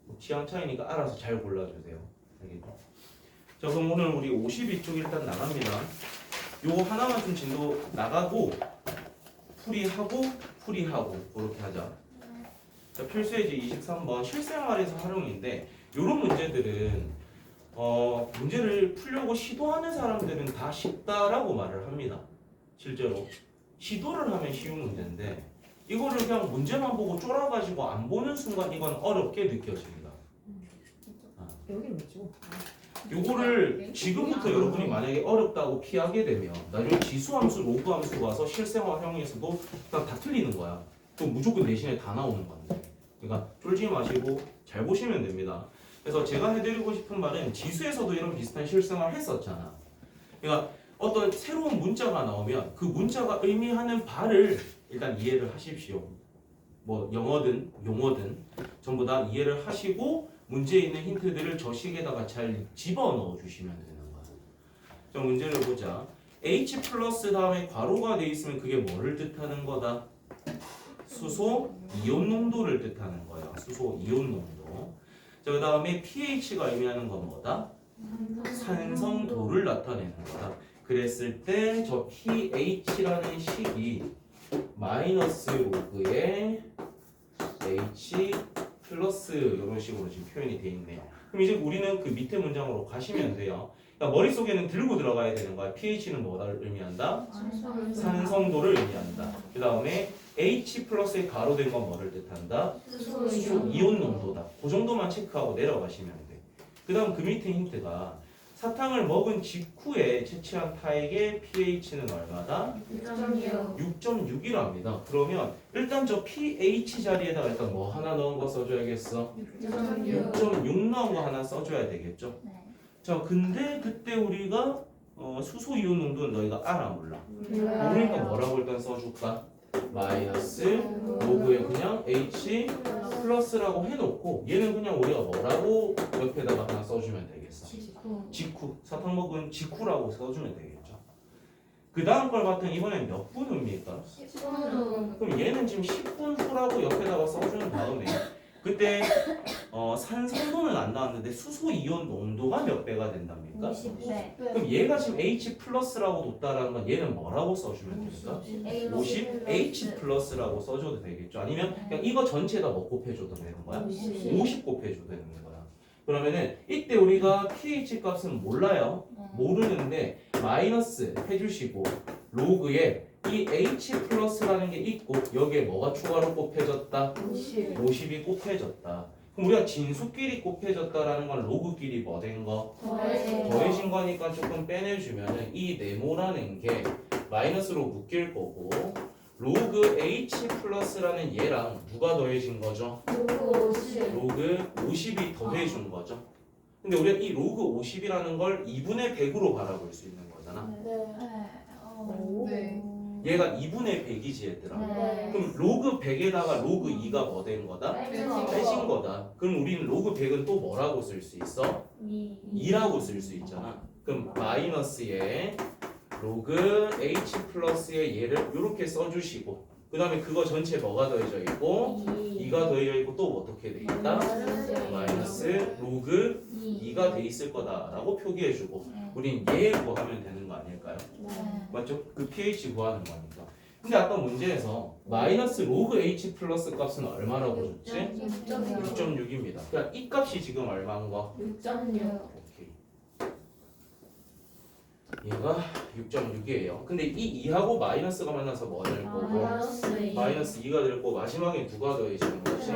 뭐 취향 차이니까 알아서 잘 골라주세요. 알겠죠? 자, 그럼 오늘 우리 52쪽 일단 나갑니다. 요거 하나만 좀 진도 나가고 풀이하고 그렇게 하자. 자, 필수예제 23번 실생활에서 활용인데 요런 문제들은 문제를 풀려고 시도하는 사람들은 다 쉽다라고 말을 합니다. 실제로 시도를 하면 쉬운 문제인데 이거를 그냥 문제만 보고 쫄아가지고 안 보는 순간 이건 어렵게 느껴집니다. 여기는 왜 찍어? 요거를 지금부터 여러분이 만약에 어렵다고 피하게 되면 나중에 지수함수, 로그함수 와서 실생활형에서도 그냥 다 틀리는 거야. 또 무조건 대신에 다 나오는 건데. 그러니까 쫄지 마시고 잘 보시면 됩니다. 그래서 제가 해드리고 싶은 말은 지수에서도 이런 비슷한 실생활 했었잖아. 그러니까 어떤 새로운 문자가 나오면 그 문자가 의미하는 바를 일단 이해를 하십시오. 뭐 영어든 용어든 전부 다 이해를 하시고 문제에 있는 힌트들을 저 식에다가 잘 집어넣어 주시면 되는 거야. 자, 문제를 보자. H 플러스 다음에 괄호가 돼 있으면 그게 뭐를 뜻하는 거다? 수소 이온 농도를 뜻하는 거야. 수소 이온 농도. 자, 그 다음에 pH가 의미하는 건 뭐다? 산성도를 나타내는 거다. 그랬을 때 저 pH라는 식이 마이너스 로그의 H 플러스 이런 식으로 지금 표현이 돼 있네요. 그럼 이제 우리는 그 밑에 문장으로 가시면 돼요. 그러니까 머릿속에는 들고 들어가야 되는 거야. pH는 뭐를 의미한다? 산성도를 의미한다. 그 다음에 H 플러스에 가로된 건 뭐를 뜻한다? 수소 이온 농도다. 그 정도만 체크하고 내려가시면 돼. 그 다음 그 밑에 힌트가 사탕을 먹은 직후에 채취한 타액의 pH는 얼마다? 6.6이랍니다. 그러면 일단 저 pH 자리에다가 일단 뭐 하나 넣은 거 써줘야겠어? 6.6 넣은 거 하나 써줘야 되겠죠? 네. 자, 근데 그때 우리가 수소 이온 농도는 너희가 알아 몰라? 모르니까 뭐라고 일단 써줄까? 마이너스 로그에 그냥 H 플러스라고 해놓고 얘는 그냥 우리가 뭐라고 옆에다가 그냥 써주면 되겠어. 직후. 사탕 먹은 직후라고 써주면 되겠죠. 그 다음 걸 봤더니 이번엔 몇 분입니까? 그럼 얘는 지금 10분 후라고 옆에다가 써준 다음에 그때 산성도는 안 나왔는데 수소 이온 농도가 몇 배가 된답니까? 50배. 그럼 얘가 지금 H 플러스라고 뒀다라는 건 얘는 뭐라고 써주면 됩니까? 50 H 플러스라고 써줘도 되겠죠. 아니면 그냥 이거 전체에다 뭐 곱해줘도 되는 거야? 50 곱해줘도 되는 거야. 그러면은 이때 우리가 pH 값은 몰라요. 모르는데 마이너스 해주시고 로그에 이 H 플러스라는 게 있고 여기에 뭐가 추가로 곱해졌다? 50이 곱해졌다. 그럼 우리가 진수끼리 곱해졌다라는 건 로그끼리 뭐 된 거? 더해진 거니까 조금 빼내주면은 이 네모라는 게 마이너스로 묶일 거고 로그 H 플러스라는 얘랑 누가 더해진 거죠? 로그 50이 더해준 거죠. 근데 우리가 이 로그 50이라는 걸 2분의 100으로 바라볼 수 있는 거다. 있잖아. 네. 네. 얘가 2분의 100이지 얘들아. 네. 그럼 로그 100에다가 로그 2가 뭐 된 거다? 빼진 거다. 그럼 우리는 로그 100은 또 뭐라고 쓸 수 있어? 2라고 쓸 수 있잖아. 그럼 마이너스에 로그 h 플러스의 얘를 이렇게 써주시고 그 다음에 그거 전체 뭐가 더해져 있고 2가 더해져 있고 또 어떻게 돼 있다? 마이너스 로그 2가 돼 있을 거다라고 표기해주고 우린 얘 구하면 되는 거 아닐까요? 맞죠? 그 pH 구하는 거니까. 근데 아까 문제에서 마이너스 로그 h 플러스 값은 얼마라고 줬지? 6.6입니다. 그러니까 이 값이 지금 얼마인 거? 6.6. 오케이. 얘가 6.6이에요. 근데 이 2하고 마이너스가 만나서 뭐 될 거고? 마이너스 2가 될 거고 마지막에 누가 더해지는 거지?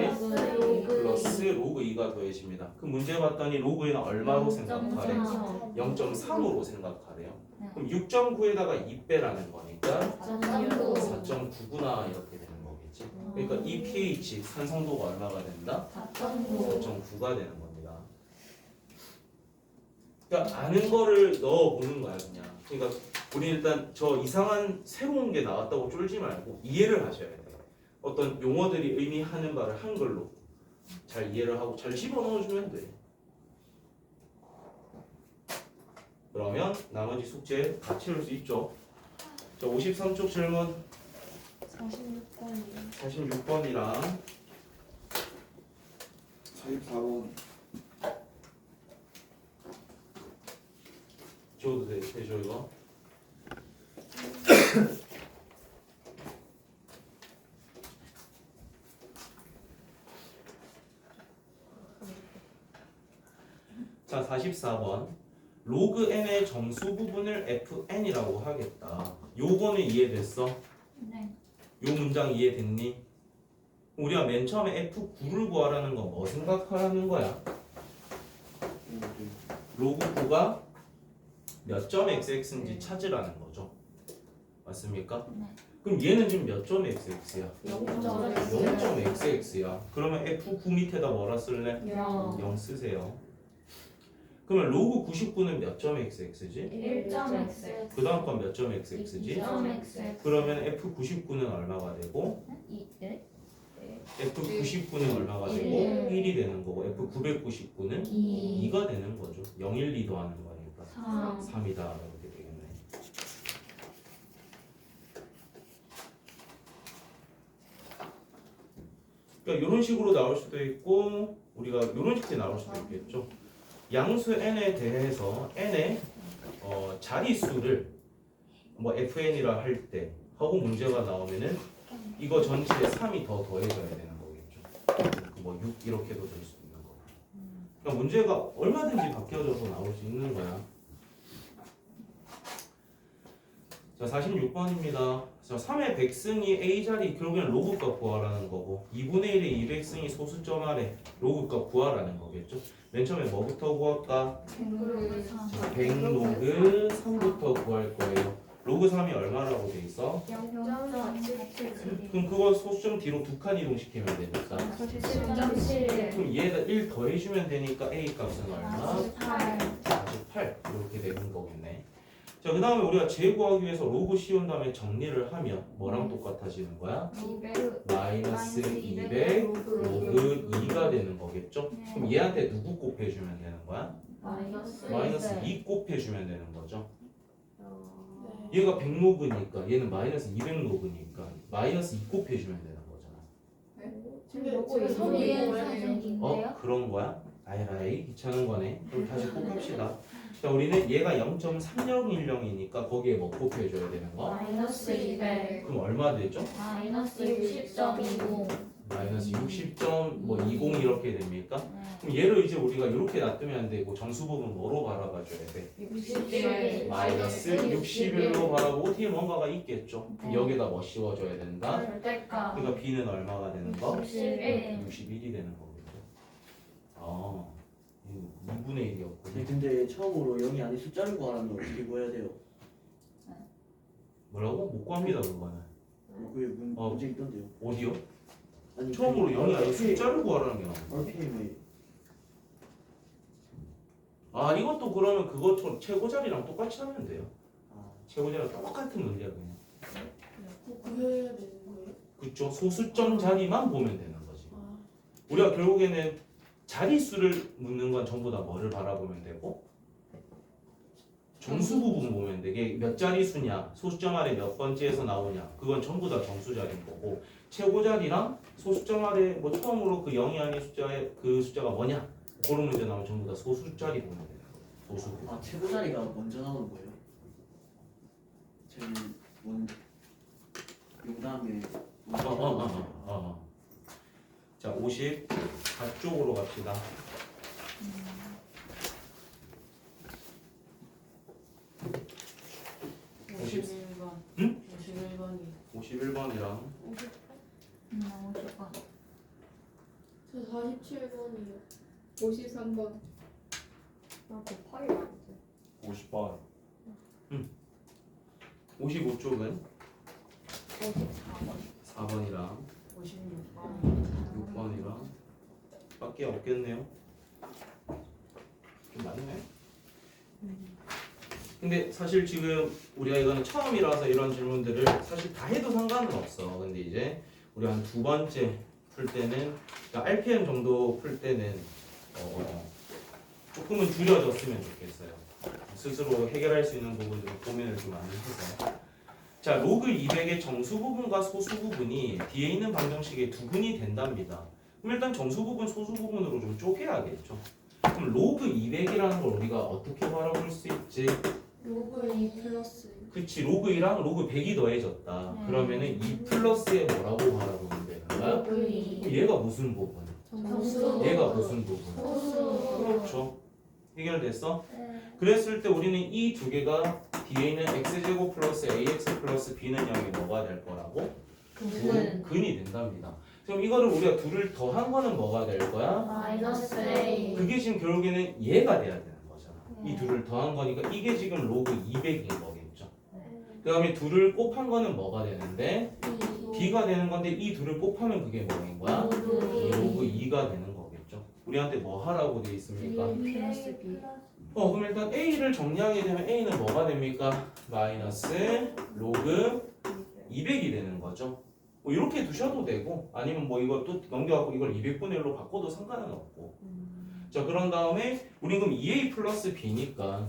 플러스 로그 2가 더해집니다. 그 문제 봤더니 로그에는 얼마로 생각하래? 0.3으로 생각하래요. 그럼 6.9에다가 2 빼라는 거니까 4.9구나 이렇게 되는 거겠지. 그러니까 이 pH 산성도가 얼마가 된다? 4.9가 되는 겁니다. 그러니까 아는 거를 넣어 보는 거야 그냥. 그러니까 우리 일단 저 이상한 새로운 게 나왔다고 쫄지 말고 이해를 하셔야 돼요. 어떤 용어들이 의미하는 바를 한글로 잘 이해를 하고 잘 집어넣어주면 돼. 그러면 나머지 숙제 다 채울 수 있죠. 자, 53쪽 질문 46번이요. 46번이랑 44번. 지워도 되죠 이거? 자 44번 로그 n의 정수 부분을 fn이라고 하겠다. 요거는 이해됐어? 네. 요 문장 이해됐니? 우리가 맨 처음에 f9를 구하라는 건 뭐 생각하라는 거야? 로그 9가 몇 점 xx인지 찾으라는 거죠. 맞습니까? 네. 그럼 얘는 지금 몇 점 xx야? 0.x야. 0.xx야. 그러면 f9 밑에다 뭐라 쓸래? 0 쓰세요. 그러면 로그 99는 몇 점 xx지? 1.x. 그 다음 건 몇 점 xx지? 2.x. 그러면 f99는 얼마가 되고 f99는 얼마가 되고 1이 되는 거고 f999는 2가 되는 거죠. 0, 1, 2 더하는 거니까 3이다 이렇게 되겠네. 그러니까 이런 식으로 나올 수도 있고 우리가 이런 식으로 나올 수도 있겠죠. 양수 n에 대해서 n의 자릿수를 뭐 fn이라 할 때 하고 문제가 나오면은 이거 전체에 3이 더 더해져야 되는 거겠죠. 뭐 6 이렇게도 될 수 있는 거고. 그러니까 문제가 얼마든지 바뀌어져서 나올 수 있는 거야. 자 46번입니다. 자 3의 100승이 A자리 결국엔 로그값 구하라는 거고 2분의 1의 200승이 소수점 아래 로그값 구하라는 거겠죠. 맨 처음에 뭐부터 구할까? 100 로그 3부터 구할 거예요. 로그 3이 얼마라고 돼 있어? 0.477. 그럼 그거 소수점 뒤로 두 칸 이동시키면 되니까 7.7. 그럼 얘에다 1 더해주면 되니까 A 값은 얼마? 48 이렇게 되는 거겠네. 자, 그 다음에 우리가 제 구하기 위해서 로그 씌운 다음에 정리를 하면 뭐랑 똑같아지는 거야? 200. 마이너스 200 로그 2가 되는 거겠죠? 그럼 얘한테 누구 곱해주면 되는 거야? 마이너스 2 곱해주면 되는 거죠. 얘가 100 로그니까 얘는 마이너스 200 로그니까 마이너스 2 곱해주면 되는 거잖아. 지금 선이 사진인데요? 그런 거야? 아이라이 귀찮은 거네. 그럼 다시 곱합시다. 자, 우리는 얘가 0.3010이니까 거기에 뭐 곱해줘야 되는 거? 마이너스 200. 그럼 얼마 되죠? 마이너스 60.20. 마이너스 60.20 이렇게 됩니까? 그럼 얘를 이제 우리가 이렇게 놔두면 안 되고 정수 부분 뭐로 바라봐줘야 돼? 61. 마이너스 61로 바라보고 뒤에 뭔가가 있겠죠? 그럼 여기다 뭐 씌워줘야 된다? 절대값. 그러니까 b는 얼마가 되는 거? 61. 61이 되는 거겠죠. 아, 2분의 1이었군요. 네, 근데 처음으로 0이 아닌 숫자를 구하라는 건 어떻게 구해야 돼요? 뭐라고? 못 구합니다 그거는. 그게 문제 있던데요. 어디요? 아니, 처음으로 0이 아닌 RPM 숫자를 구하라는 게 나와. RPM에 아 이것도 그러면 그것처럼 최고자리랑 똑같이 하면 돼요. 최고자리랑 똑같은 논리야 그냥. 구해야 되는 거예요? 그쵸? 소수점 자리만 보면 되는 거지. 아, 우리가 결국에는 자릿수를 묻는 건 전부 다 뭐를 바라보면 되고 정수 부분 보면 돼. 이게 몇 자릿수냐, 소수점 아래 몇 번째에서 나오냐, 그건 전부 다 정수 자리인 거고 최고 자리랑 소수점 아래 뭐 처음으로 그 0이 아닌 숫자의 그 숫자가 뭐냐 그런 문제 나오면 전부 다 소수 자리 보면 되는 거예요. 소수. 아 최고 자리가 먼저 나오는 거예요? 제일 먼 용담에 자, 54쪽으로 갑시다. 응? 51번이랑 50번. 저 47번이요. 53번. 나 곱하기 안 돼. 50번 55쪽은 54번. 4번이랑 56번. 6번이랑 밖에 없겠네요. 좀 많네. 근데 사실 지금 우리가 이거는 처음이라서 이런 질문들을 사실 다 해도 상관은 없어. 근데 이제 우리 한 두 번째 풀 때는 그러니까 RPM 정도 풀 때는 조금은 줄여줬으면 좋겠어요. 스스로 해결할 수 있는 부분들을 고민을 좀 많이 해서. 자, 로그 200의 정수 부분과 소수 부분이 뒤에 있는 방정식의 두 분이 된답니다. 그럼 일단 정수 부분, 소수 부분으로 좀 쪼개야겠죠. 그럼 로그 200이라는 걸 우리가 어떻게 바라볼 수 있지? 로그 2 플러스 그치, 로그 2랑 로그 100이 더해졌다. 네. 그러면은 2 플러스에 뭐라고 바라보면 되는 거야? 로그 2. 그럼 얘가 무슨 부분? 정수. 얘가 무슨 부분? 소수. 그렇죠. 해결됐어? 네. 그랬을 때 우리는 이 두 개가 뒤에 있는 x제곱 플러스 ax 플러스 b는 0이 뭐가 될 거라고? 근이 된답니다. 그럼 이거를 우리가 둘을 더한 거는 뭐가 될 거야? 마이너스 A. 그게 지금 결국에는 얘가 돼야 되는 거잖아. 이 네. 둘을 더한 거니까 이게 지금 로그 200인 거겠죠. 그 다음에 둘을 곱한 거는 뭐가 되는데? b가 되는 건데 이 둘을 곱하면 그게 뭐인 거야? 로그 2가 되는 거겠죠. 우리한테 뭐 하라고 돼 있습니까? 플러스 B. 그럼 일단 a를 정리하게 되면 a는 뭐가 됩니까? 마이너스 로그 200이 되는 거죠. 뭐 이렇게 두셔도 되고 아니면 뭐 이거 또 넘겨갖고 이걸 200분의 1로 바꿔도 상관은 없고. 자, 그런 다음에 우리 그럼 2a 플러스 b니까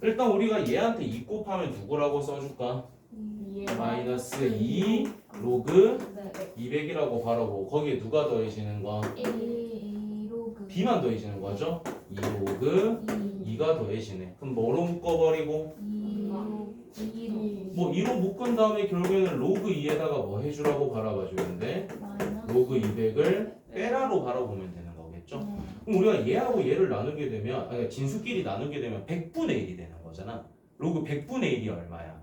일단 우리가 얘한테 2 곱하면 누구라고 써줄까? 마이너스 2 로그 200이라고 바라보고 거기에 누가 더해지는 거? A 로그 b만 더해지는 거죠? 2 로그 2가 더해지네. 그럼 뭐로 묶어버리고? 2로 뭐 2로 묶은 다음에 결국에는 로그 2에다가 뭐 해주라고 바라봐주는데 마이너스 로그 200을 빼라로 바라보면 되는 거겠죠? 네. 그럼 우리가 얘하고 얘를 나누게 되면 아니 진수끼리 나누게 되면 100분의 1이 되는 거잖아. 로그 100분의 1이 얼마야?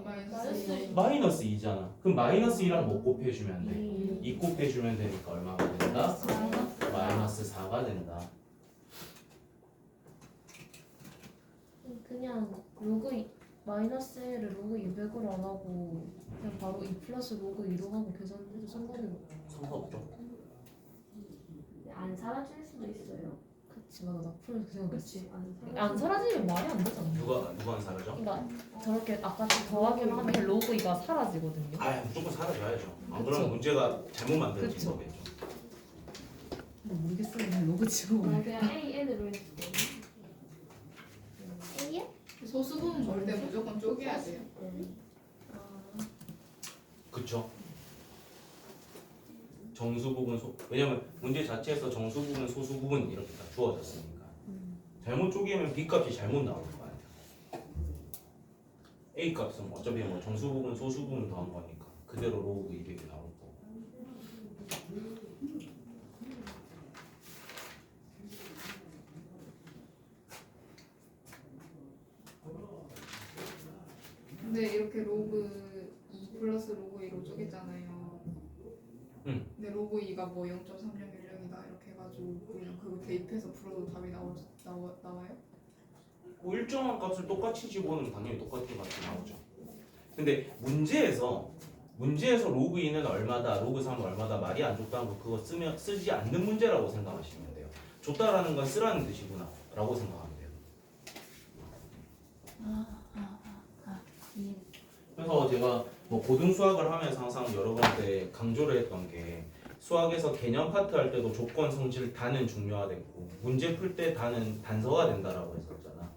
마이너스. 마이너스 2잖아. 그럼 마이너스 2랑 뭐 곱해주면 돼? 2 곱해주면 되니까 얼마가 된다? 마이너스 4가 된다. 그냥 마이너스를 로그 200으로 안 하고 그냥 바로 2 플러스 로그 2로 하고 계산해도 상관이 없어. 상관없죠. 안 사라질 수도 있어요. 그치, 맞아. 나 풀면서 그 생각했지. 안 안 사라지면 말이 안 되잖아. 누가 안 사라져? 그러니까 저렇게 아까 더하기로 하면 로그 2가 사라지거든요. 무조건 사라져야죠. 안 그쵸. 그러면 문제가 잘못 만들어진 그쵸. 거겠죠. 뭐 모르겠어요. 그냥 로그 치고. 아, 그냥 A, N으로 했을 A에? 소수 부분 볼 때 무조건 쪼개야 돼요. 그쵸? 정수 부분 왜냐면 문제 자체에서 정수 부분 소수 부분 이렇게 다 주어졌으니까 잘못 쪼개면 b 값이 잘못 나올 거 아니야. a 값은 어차피 뭐 정수 부분 소수 부분 더한 거니까 그대로 로그 200이 나올 거고. 근데 이렇게 로그 2 플러스 로그 2로 쪼갰잖아요. 응. 근데 로그 2가 뭐 0.3010이다 이렇게 해가지고 그냥 그거 대입해서 풀어도 답이 나와요? 뭐 일정한 값을 똑같이 집어넣으면 당연히 똑같은 값이 나오죠. 근데 문제에서 로그 2는 얼마다, 로그 3은 얼마다 말이 안 줬다는 거 그거 쓰지 않는 문제라고 생각하시면 돼요. 줬다라는 건 쓰라는 뜻이구나 라고 생각하면 돼요. 그래서 제가 뭐 고등수학을 하면서 항상 여러 번째 강조를 했던 게 수학에서 개념 파트 할 때도 조건 성질 단은 중요하겠고 문제 풀 때 단은 단서가 된다라고 했었잖아.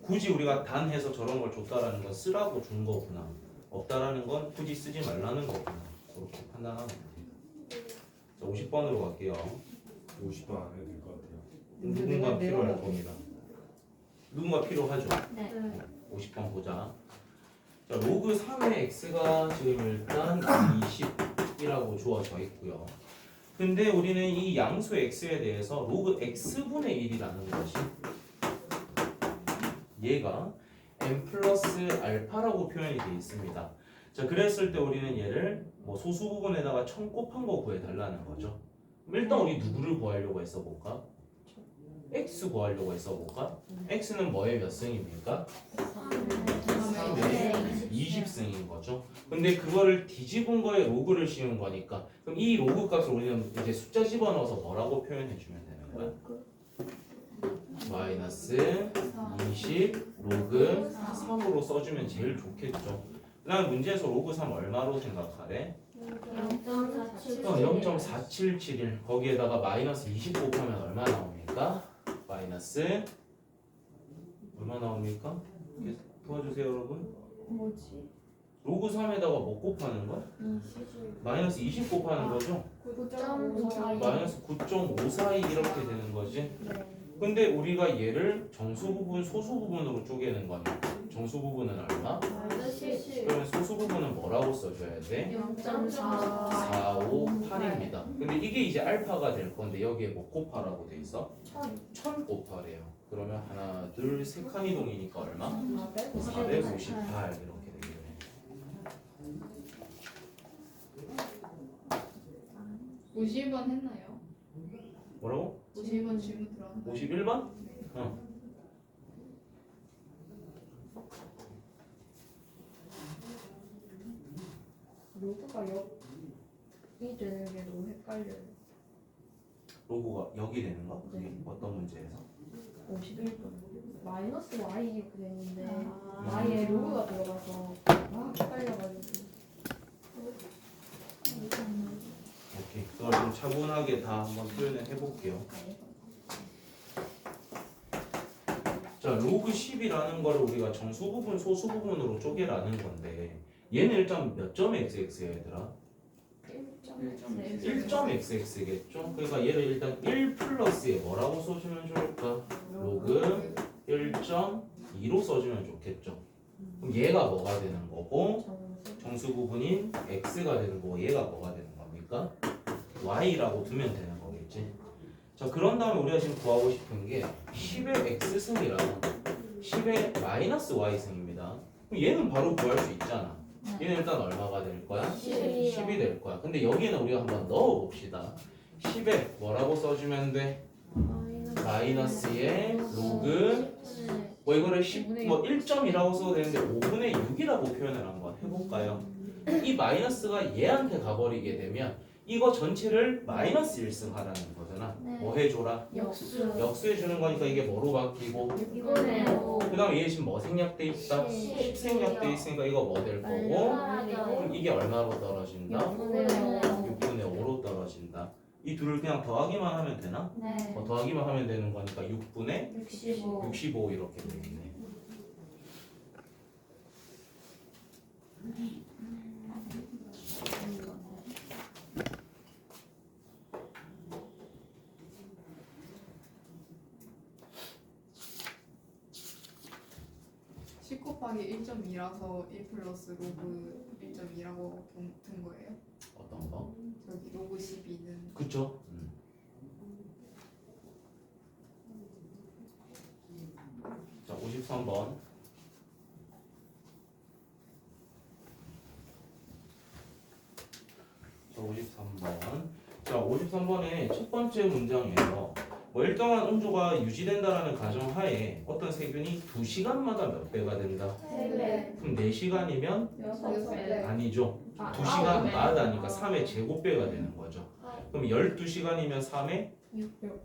굳이 우리가 단 해서 저런 걸 줬다라는 건 쓰라고 준 거구나. 없다라는 건 굳이 쓰지 말라는 거구나. 그렇게 판단하면 돼. 자, 50번으로 갈게요. 50번 안 해도 될 것 같아요. 누군가 필요할 겁니다. 누군가 필요하죠. 네. 50번 보자. 자, 로그 3의 x가 지금 일단 20이라고 주어져 있고요. 근데 우리는 이 양수 x에 대해서 로그 x분의 1이라는 것이 얘가 n 플러스 알파라고 표현이 되어 있습니다. 자, 그랬을 때 우리는 얘를 뭐 소수 부분에다가 1000 곱한 거 구해달라는 거죠. 그럼 일단 우리 누구를 구하려고 했어 볼까? x 구하려고 했어 볼까? x는 뭐의 몇 승입니까? 3의 20승인 거죠. 근데 그거를 뒤집은 거에 로그를 씌운 거니까 그럼 이 로그 값을 우리는 이제 숫자 집어넣어서 뭐라고 표현해 주면 되는 거야? 마이너스 20 로그 3으로 써주면 제일 좋겠죠. 그 다음 문제에서 로그 3 얼마로 생각하래? 0.4771 거기에다가 마이너스 20 곱하면 얼마 나옵니까? 마이너스 얼마 나옵니까? 도와주세요 여러분. 뭐지? 로그 3에다가 뭐 곱하는 거야? 마이너스 20 곱하는 거죠? 9.54. 마이너스 9.54 이렇게 되는 거지. 근데 우리가 얘를 정수 부분, 소수 부분으로 쪼개는 거니까 정수 부분은 얼마? 그러면 소수 부분은 뭐라고 써줘야 돼? 458입니다. 근데 이게 이제 알파가 될 건데 여기에 뭐 곱하라고 돼 있어? 1000 곱하래요. 그러면 하나, 둘, 세 칸 이동이니까 얼마? 458 이렇게 되겠네. 50번 했나요? 뭐라고? 50번 질문 들어왔나요? 51번? 어. 로그가 여기 되는 게 너무 헷갈려요. 로고가 여기 되는 거? 그게 어떤 문제에서? 51번 마이너스 y 이렇게 되는데 아. y에 로그가 들어가서 막 헷갈려가지고. 오케이. 그걸 좀 차분하게 다 한번 표현을 해볼게요. 자, 로그 10이라는 거를 우리가 정수 부분, 소수 부분으로 쪼개라는 건데 얘는 일단 몇 점 xx야 얘들아? 1.xx겠죠? 그러니까 얘를 일단 1 플러스에 뭐라고 써주면 좋을까? 로그 1.2로 써주면 좋겠죠. 그럼 얘가 뭐가 되는 거고 정수 부분인 x가 되는 거고 얘가 뭐가 되는 겁니까? y라고 두면 되는 거겠지. 자, 그런 다음에 우리가 지금 구하고 싶은 게 10의 x승이랑 10의 마이너스 y승입니다. 그럼 얘는 바로 구할 수 있잖아. 얘는 일단 얼마가 될 거야? 10이 될 거야. 근데 여기는 우리가 한번 넣어봅시다. 10에 뭐라고 써주면 돼? 마이너스의 로그 뭐 이거를 10, 뭐 1.2라고 써도 되는데 5분의 6이라고 표현을 한번 해볼까요? 이 마이너스가 얘한테 가버리게 되면 이거 전체를 마이너스 1승 하라는 거잖아. 네. 뭐 해줘라? 역수. 역수해주는 거니까 이게 뭐로 바뀌고 이거네요. 그 다음에 얘 지금 뭐 생략돼 있다? 10 생략돼 있으니까 이거 뭐 될 거고 그럼 이게 얼마로 떨어진다? 6분의 5로 떨어진다. 이 둘을 그냥 더하기만 하면 되나? 네. 더하기만 하면 되는 거니까 6분의 65. 65 이렇게 되겠네. 곱하기 1.2라서 1 플러스 로그 1.2라고 든 거예요? 어떤 거? 저기 로그 12는 그쵸? 자, 53번. 자, 53번. 자, 53번의 첫 번째 문장에서 뭐 일정한 온도가 유지된다라는 가정하에 어떤 세균이 2시간마다 몇 배가 된다? 3배. 그럼 4시간이면 6배. 아니죠. 2시간마다니까 3의 제곱배가 되는 거죠. 그럼 12시간이면 3의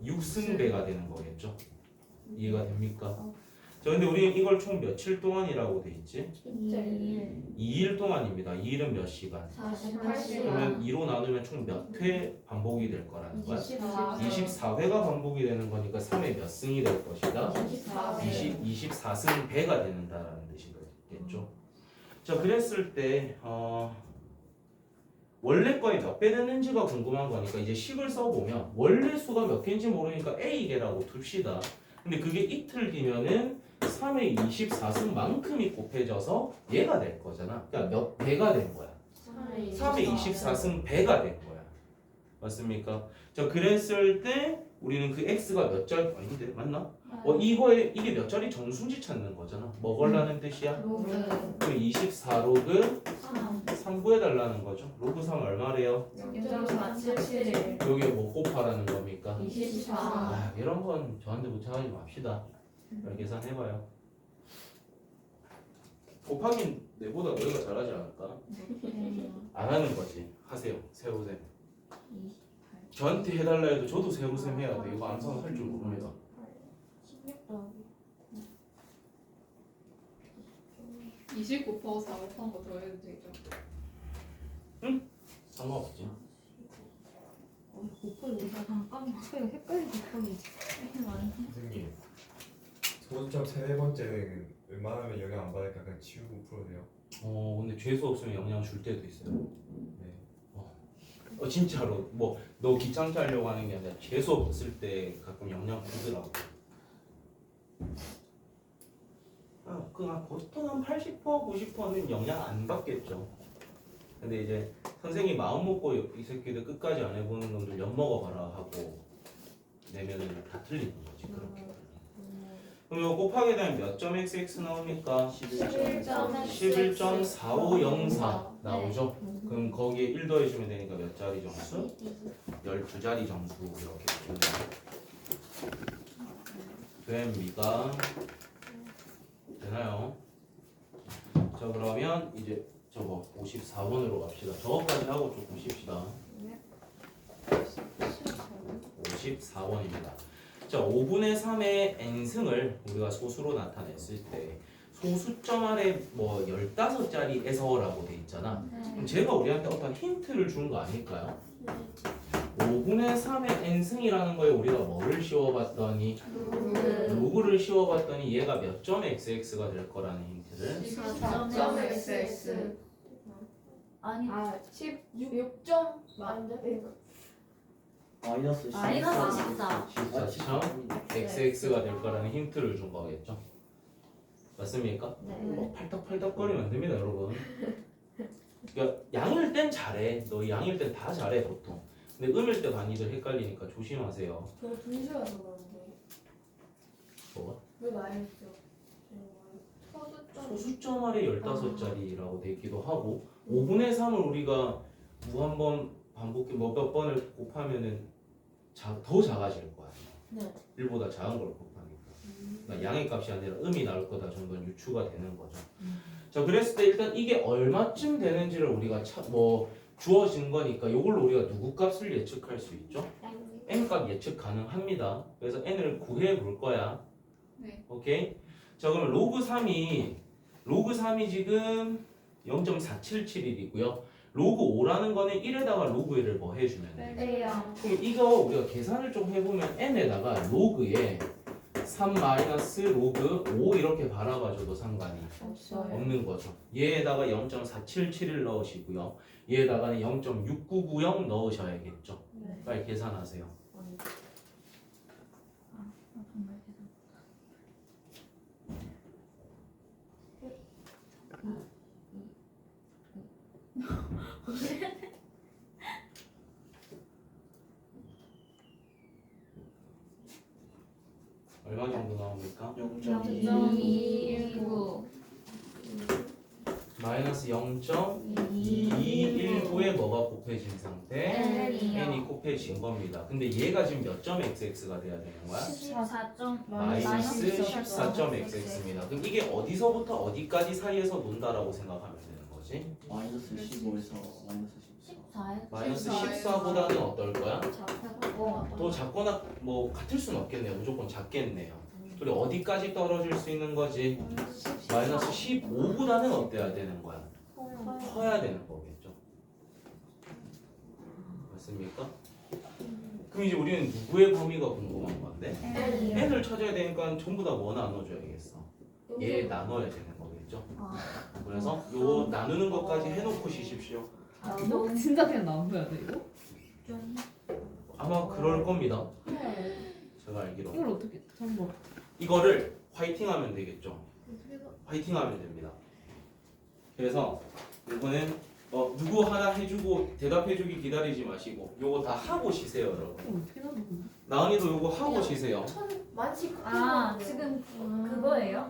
6승배가 되는 거겠죠. 이해가 됩니까? 자, 근데 우리는 이걸 총 며칠 동안이라고 돼 있지? 2일 2일 동안입니다. 2일은 몇 시간? 48시간 그러면 2로 나누면 총 몇 회 반복이 될 거라는 거야? 24회가 반복이 되는 거니까 3회 몇 승이 될 것이다? 24승 배가 되는다라는 뜻이겠죠. 자, 그랬을 때 원래 거에 몇 배 됐는지가 궁금한 거니까 이제 식을 써보면 원래 수가 몇 개인지 모르니까 A개라고 둡시다. 근데 그게 이틀 뒤면은 3의 24승만큼이 곱해져서 얘가 될 거잖아. 그러니까 몇 배가 된 거야. 3의 24승 배가 된 거야. 맞습니까? 자, 그랬을 때 우리는 그 x가 몇 자리 아닌데 맞나? 이게 몇 자리 정수인지 찾는 거잖아. 뭐 걸라는 뜻이야? 로그 그 24로그 3 3 구해달라는 거죠. 로그 3 얼마래요? 0.477 여기에 뭐 곱하라는 겁니까? 24 아, 이런 건 저한테 부탁하지 맙시다. 잘 계산해봐요. 곱하기 내보다 너희가 잘하지 않을까? 안 하는 거지. 하세요. 세우셈. 저한테 해달라 해도 저도 세우셈 해야 돼. 이거 암산 할 줄 모릅니다. 16 더하기 20 곱하고 4 곱한 거 더해도 되죠? 상관없지. 곱하기 잠깐만 헷갈리 곱하기 선생님 소수점 3-4번째는 웬만하면 영향 안 받으니까 그냥 치우고 풀어도 돼요? 근데 죄수 없으면 영향 줄 때도 있어요. 네. 진짜로 뭐 너 귀찮게 하려고 하는 게 아니라 죄수 없을 때 가끔 영향 주더라고. 그냥 보통 한 80% 90%는 영향 안 받겠죠. 근데 이제 선생님 마음 먹고 이 새끼들 끝까지 안 해보는 놈들 엿 먹어봐라 하고 내면은 다 틀리는 거지. 그렇게. 그럼 이거 곱하게 되면 몇 점 xx 나옵니까? 11.4504 나오죠? 그럼 거기에 1 더해주면 되니까 몇 자리 정수? 12자리 정수 이렇게 됩니다. 되나요? 자, 그러면 이제 저거 54번으로 갑시다. 저거까지 하고 조금 쉽시다. 54번입니다. 자, 5분의 3의 n승을 우리가 소수로 나타냈을 때 소수점 아래 뭐 15자리에서라고 돼 있잖아. 그럼 제가 우리한테 어떤 힌트를 준 거 아닐까요? 5분의 3의 n승이라는 거에 우리가 뭐를 씌워봤더니 로그를 씌워봤더니 얘가 몇 점 xx가 될 거라는 힌트를 14.xx 아니 16점 아닌데? 마이너스 14 14점 xx가 될 거라는 힌트를 준 거겠죠. 맞습니까? 뭐 팔떡팔떡거리면 안 됩니다, 여러분. 그러니까 양일 땐 잘해. 너 양일 땐 다 잘해 보통. 근데 음일 때 많이들 헷갈리니까 조심하세요. 저 분수여서 그런데 뭐가? 왜 마이너스요? 소수점 아래 15자리라고 돼 있기도 하고 5분의 3을 우리가 무한번 반복해 몇 번을 곱하면은 더 작아질 거야. 네. 1보다 작은 걸 곱하니까. 그러니까 양의 값이 아니라 음이 나올 거다 정도는 유추가 되는 거죠. 자, 그랬을 때 일단 이게 얼마쯤 되는지를 우리가 주어진 거니까 이걸로 우리가 누구 값을 예측할 수 있죠? n 값 예측 가능합니다. 그래서 n을 구해 볼 거야. 네. 오케이. 자, 그러면 로그 3이 지금 0.477이고요. 로그 5라는 거는 1에다가 로그 1을 뭐 해주면 돼? 빼요 그럼 이거 우리가 계산을 좀 해보면 n에다가 로그에 3 마이너스 로그 5 이렇게 바라봐줘도 상관이 없는 거죠. 얘에다가 0.477을 넣으시고요. 얘에다가는 0.6990 넣으셔야겠죠. 빨리 계산하세요. 정말 계산 얼마 정도 나옵니까? 0.219 마이너스 0.219에 뭐가 곱해진 상태? n이 곱해진 겁니다. 근데 얘가 지금 몇 점 xx가 돼야 되는 거야? 14점 마이너스 14점 xx입니다. 그럼 이게 어디서부터 어디까지 사이에서 논다라고 생각하면 되는 거지? 마이너스 15에서 마이너스 14. 14에 마이너스 14보다는 어떨 거야? 작고 더 작거나 뭐 같을 수는 없겠네요. 무조건 작겠네요. 우리 어디까지 떨어질 수 있는 거지? 마이너스 15보다는 어때야 되는 거야? 커야 되는 거겠죠. 맞습니까? 그럼 이제 우리는 누구의 범위가 궁금한 건데? n을 찾아야 되니까 전부 다 뭐 나눠줘야겠어? 얘 나눠야 되는 거겠죠. 그래서 요 나누는 것까지 해놓고 쉬십시오. 너 진짜 그냥 나눠야 돼 이거? 아마 그럴 겁니다. 제가 알기로. 이걸 어떻게 잠깐 이거를 화이팅하면 되겠죠. 화이팅하면 됩니다. 그래서 이거는 누구 하나 해주고 대답해주기 기다리지 마시고 요거 다 하고 쉬세요, 여러분. 이거 어떻게 나눠? 나은이도 요거 하고 쉬세요. 만씩 아 지금 그거예요?